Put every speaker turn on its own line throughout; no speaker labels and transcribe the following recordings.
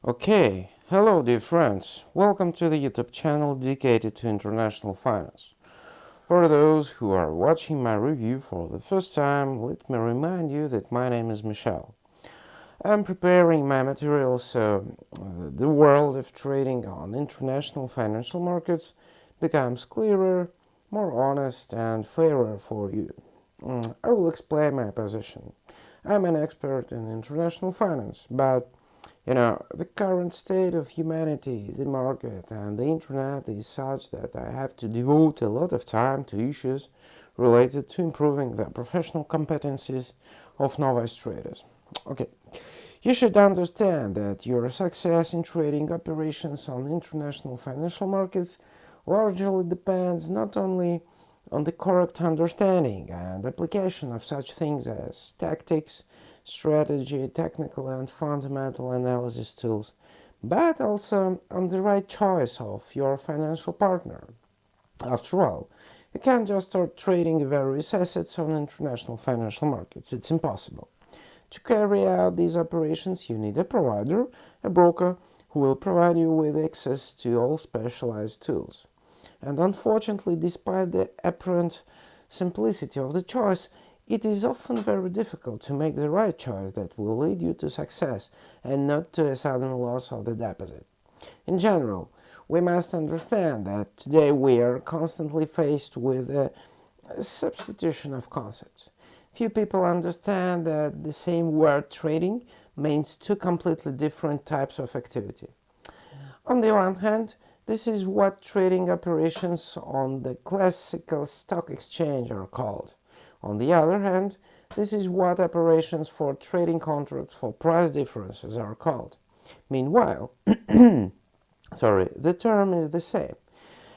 Okay, hello dear friends. Welcome to the YouTube channel dedicated to international finance. For those who are watching my review for the first time, let me remind you that my name is Michelle. I'm preparing my materials so the world of trading on international financial markets becomes clearer, more honest and fairer for you. I will explain my position. I'm an expert in international finance, but the current state of humanity, the market, and the internet is such that I have to devote a lot of time to issues related to improving the professional competencies of novice traders. Okay, you should understand that your success in trading operations on international financial markets largely depends not only on the correct understanding and application of such things as tactics, strategy, technical and fundamental analysis tools, but also on the right choice of your financial partner. After all, you can't just start trading various assets on international financial markets. It's impossible. To carry out these operations, you need a provider, a broker, who will provide you with access to all specialized tools. And unfortunately, despite the apparent simplicity of the choice, it is often very difficult to make the right choice that will lead you to success and not to a sudden loss of the deposit. In general, we must understand that today we are constantly faced with a substitution of concepts. Few people understand that the same word trading means two completely different types of activity. On the one hand, this is what trading operations on the classical stock exchange are called. On the other hand, this is what operations for trading contracts for price differences are called. Meanwhile, the term is the same.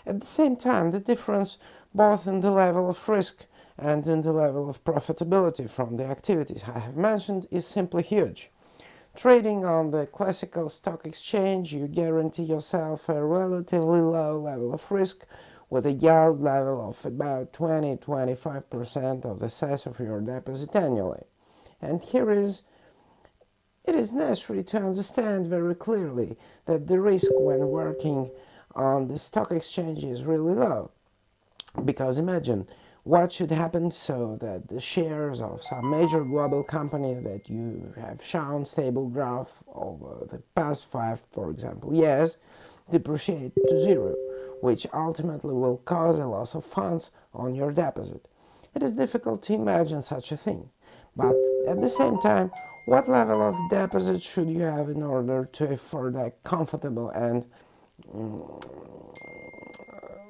At the same time, the difference both in the level of risk and in the level of profitability from the activities I have mentioned is simply huge. Trading on the classical stock exchange, you guarantee yourself a relatively low level of risk with a yield level of about 20-25% of the size of your deposit annually. And it is necessary to understand very clearly that the risk when working on the stock exchange is really low. Because imagine what should happen so that the shares of some major global company that you have shown stable growth over the past 5, for example, years depreciate to zero, which ultimately will cause a loss of funds on your deposit. It is difficult to imagine such a thing, but at the same time, what level of deposit should you have in order to afford a comfortable and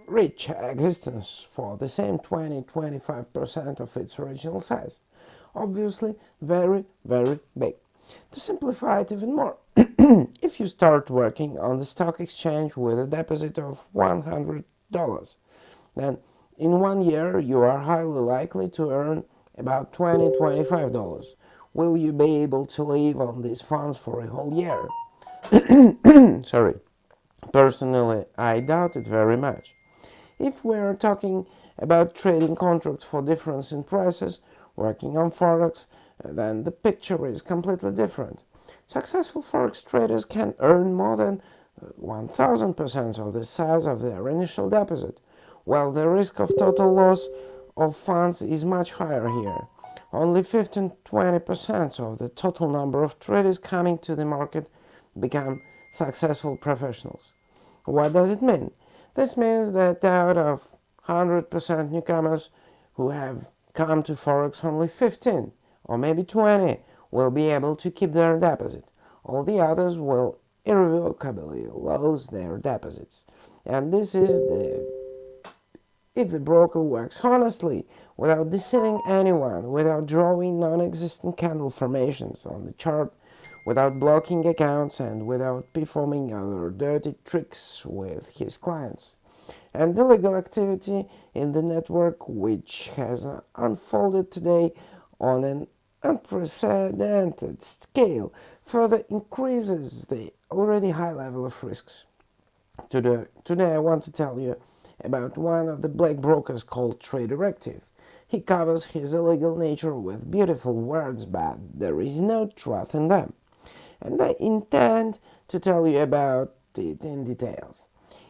rich existence for the same 20-25% of its original size? Obviously, very, very big. To simplify it even more, if you start working on the stock exchange with a deposit of $100, then in 1 year you are highly likely to earn about $25. Will you be able to live on these funds for a whole year? Sorry. Personally, I doubt it very much. If we are talking about trading contracts for difference in prices, working on forex, then the picture is completely different. Successful forex traders can earn more than 1000% of the size of their initial deposit, while the risk of total loss of funds is much higher here. Only 15-20% of the total number of traders coming to the market become successful professionals. What does it mean? This means that out of 100% newcomers who have come to Forex, only 15 or maybe 20 will be able to keep their deposit. All the others will irrevocably lose their deposits. And this is if the broker works honestly, without deceiving anyone, without drawing non-existent candle formations on the chart, without blocking accounts, and without performing other dirty tricks with his clients. And the legal activity in the network, which has unfolded today on an unprecedented scale, further increases the already high level of risks. Today I want to tell you about one of the black brokers called Traderactive. He covers his illegal nature with beautiful words, but there is no truth in them. and I intend to tell you about it in details.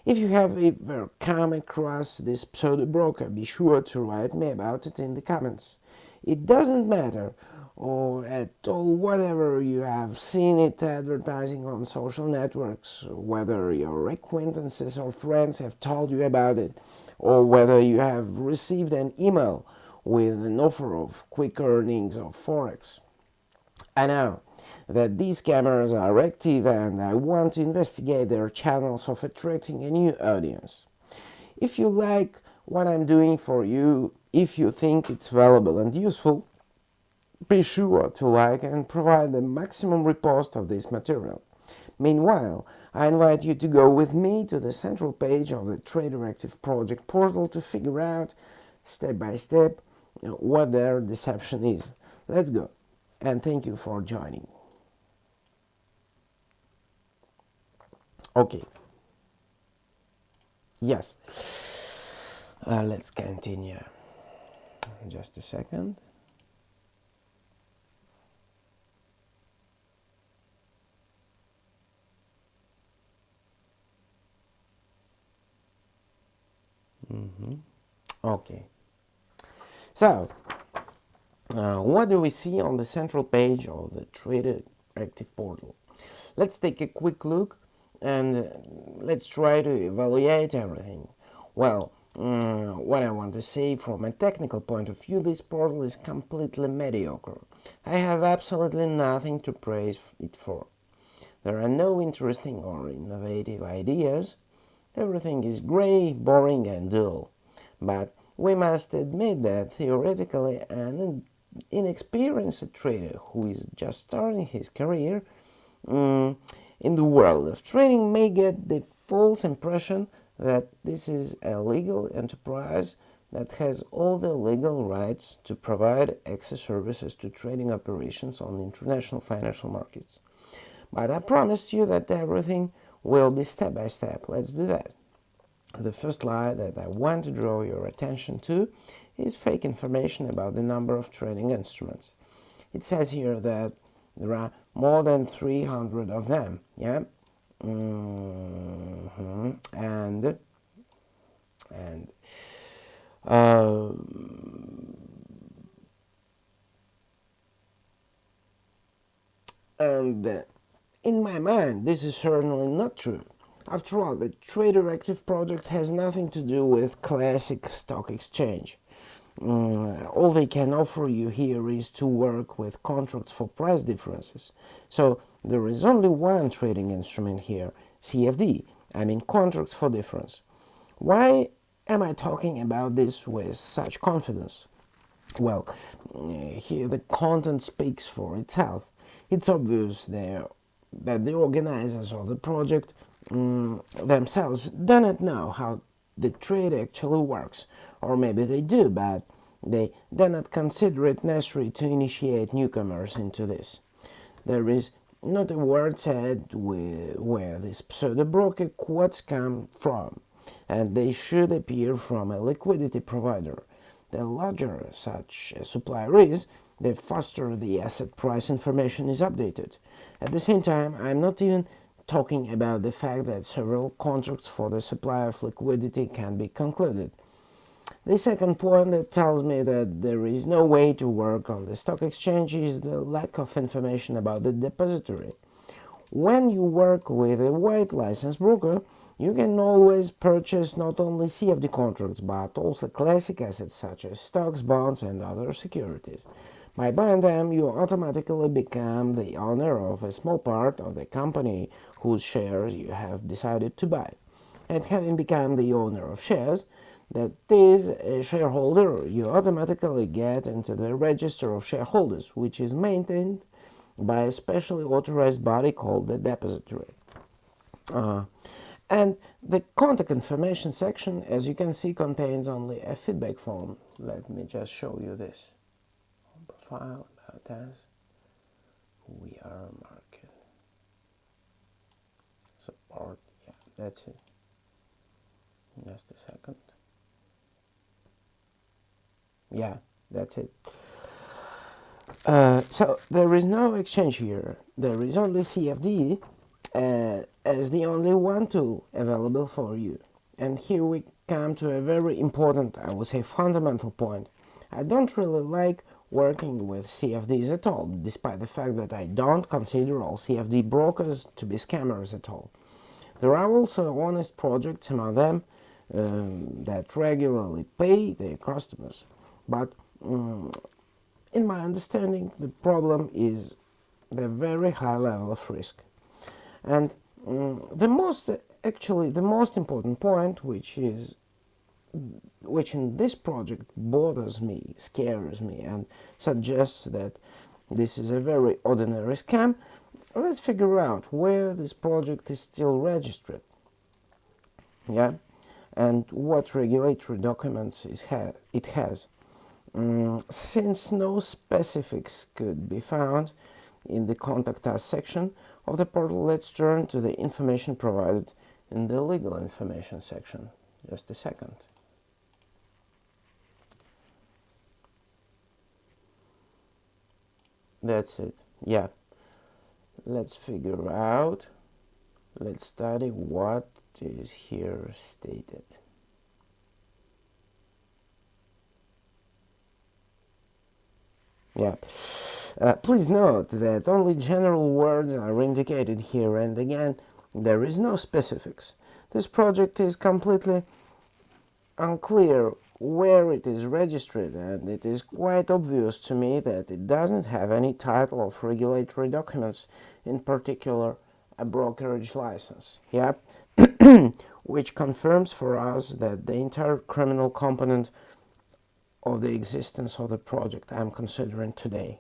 If you have ever come across this pseudo broker, be sure to write me about it in the comments. It doesn't matter or at all whatever you have seen it advertising on social networks, whether your acquaintances or friends have told you about it, or whether you have received an email with an offer of quick earnings of Forex. I know that these scammers are active and I want to investigate their channels of attracting a new audience. If you like what I'm doing for you, if you think it's valuable and useful, be sure to like and provide the maximum repost of this material. Meanwhile, I invite you to go with me to the central page of the Traderactive project portal to figure out, step by step, what their deception is. Let's go, and thank you for joining. Okay, yes, let's continue. Just a second. Okay, so what do we see on the central page of the Traderactive portal? Let's take a quick look and let's try to evaluate everything. Well, what I want to say from a technical point of view, this portal is completely mediocre. I have absolutely nothing to praise it for. There are no interesting or innovative ideas. Everything is grey, boring and dull. But we must admit that theoretically an inexperienced trader who is just starting his career in the world of trading may get the false impression that this is a legal enterprise that has all the legal rights to provide access services to trading operations on international financial markets. But I promised you that everything will be step by step. Let's do that. The first lie that I want to draw your attention to is fake information about the number of trading instruments. It says here that there are more than 300 of them, yeah? And uh, in my mind, this is certainly not true. After all, the Traderactive project has nothing to do with classic stock exchange. All they can offer you here is to work with contracts for price differences. So there is only one trading instrument here, CFD, I mean contracts for difference. Why am I talking about this with such confidence? Well, here the content speaks for itself. It's obvious there that the organizers of the project themselves do not know how the trade actually works, or maybe they do, but they do not consider it necessary to initiate newcomers into this. There is not a word said where these pseudo-broker quotes come from, and they should appear from a liquidity provider. The larger such a supplier is, the faster the asset price information is updated. At the same time, I'm not even talking about the fact that several contracts for the supply of liquidity can be concluded. The second point that tells me that there is no way to work on the stock exchange is the lack of information about the depository. When you work with a white license broker, you can always purchase not only CFD contracts but also classic assets such as stocks, bonds, and other securities. By buying them, you automatically become the owner of a small part of the company whose shares you have decided to buy. And having become the owner of shares, that is a shareholder, you automatically get into the register of shareholders, which is maintained by a specially authorized body called the depository. And the contact information section, as you can see, contains only a feedback form. Let me just show you this. Profile, about us, who we are, market, support, yeah, that's it. Just a second. Yeah, that's it. So there is no exchange here. There is only CFD as the only one tool available for you. And here we come to a very important, I would say fundamental point. I don't really like working with CFDs at all, despite the fact that I don't consider all CFD brokers to be scammers at all. There are also honest projects among them that regularly pay their customers. But in my understanding, the problem is the very high level of risk. And the most important point, which in this project bothers me, scares me, and suggests that this is a very ordinary scam, let's figure out where this project is still registered, yeah, and what regulatory documents it has. Since no specifics could be found in the Contact Us section of the portal, let's turn to the information provided in the legal information section. Just a second. That's it. Yeah. Let's figure out. Let's study what is here stated. Yeah. Please note that only general words are indicated here, and again, there is no specifics. This project is completely unclear where it is registered, and it is quite obvious to me that it doesn't have any title of regulatory documents, in particular a brokerage license. Yeah, which confirms for us that the entire criminal component of the existence of the project I'm considering today.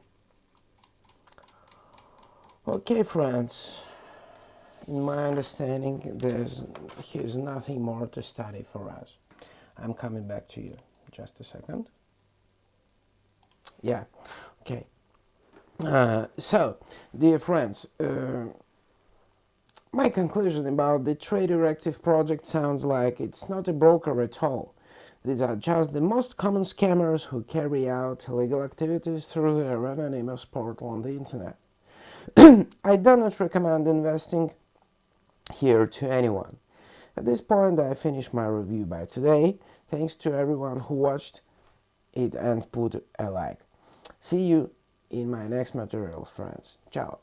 Okay, friends, in my understanding, here's nothing more to study for us. I'm coming back to you. Just a second. Yeah, okay. So, dear friends, my conclusion about the Traderactive project sounds like it's not a broker at all. These are just the most common scammers who carry out illegal activities through their anonymous portal on the internet. I do not recommend investing here to anyone. At this point, I finish my review by today. Thanks to everyone who watched it and put a like. See you in my next materials, friends. Ciao.